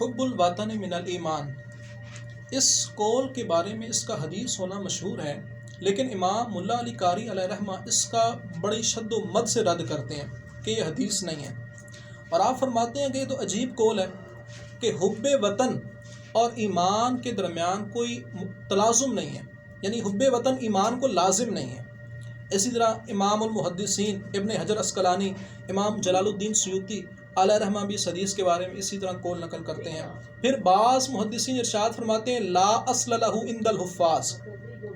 حب الوطن من الایمان، اس قول کے بارے میں اس کا حدیث ہونا مشہور ہے، لیکن امام ملا علی قاری علیہ رحمہ اس کا بڑی شد و مد سے رد کرتے ہیں کہ یہ حدیث نہیں ہے، اور آپ فرماتے ہیں کہ یہ تو عجیب قول ہے کہ حب وطن اور ایمان کے درمیان کوئی تلازم نہیں ہے، یعنی حب وطن ایمان کو لازم نہیں ہے۔ اسی طرح امام المحدثین ابن حجر عسقلانی، امام جلال الدین سیوطی علیہ رحمہ بھی اس حدیث کے بارے میں اسی طرح قول نقل کرتے ہیں۔ پھر بعض محدثین ارشاد فرماتے ہیں لا اصل لہ عند الحفاظ،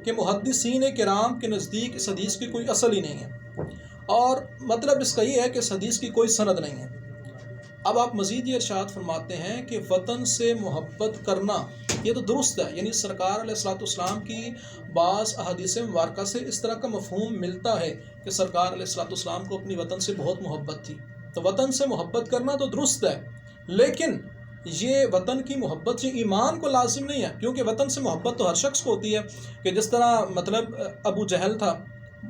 کہ محدثین کرام کے نزدیک اس حدیث کی کوئی اصل ہی نہیں ہے، اور مطلب اس کا یہ ہے کہ اس حدیث کی کوئی سند نہیں ہے۔ اب آپ مزید یہ ارشاد فرماتے ہیں کہ وطن سے محبت کرنا یہ تو درست ہے، یعنی سرکار علیہ الصلوۃ والسلام کی بعض احادیث مبارکہ سے اس طرح کا مفہوم ملتا ہے کہ سرکار علیہ الصلوۃ والسلام کو اپنی وطن سے بہت محبت تھی، تو وطن سے محبت کرنا تو درست ہے، لیکن یہ وطن کی محبت یہ ایمان کو لازم نہیں ہے، کیونکہ وطن سے محبت تو ہر شخص کو ہوتی ہے، کہ جس طرح مطلب ابو جہل تھا،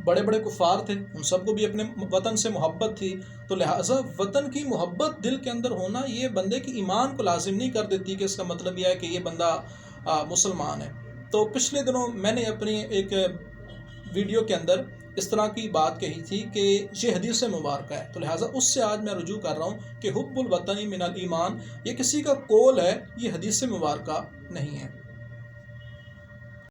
بڑے بڑے کفار تھے، ان سب کو بھی اپنے وطن سے محبت تھی، تو لہٰذا وطن کی محبت دل کے اندر ہونا یہ بندے کی ایمان کو لازم نہیں کر دیتی کہ اس کا مطلب یہ ہے کہ یہ بندہ مسلمان ہے۔ تو پچھلے دنوں میں نے اپنی ایک ویڈیو کے اندر اس طرح کی بات کہی تھی کہ یہ حدیث مبارکہ ہے، تو لہٰذا اس سے آج میں رجوع کر رہا ہوں کہ حب الوطن من الایمان یہ کسی کا قول ہے، یہ حدیث مبارکہ نہیں ہے۔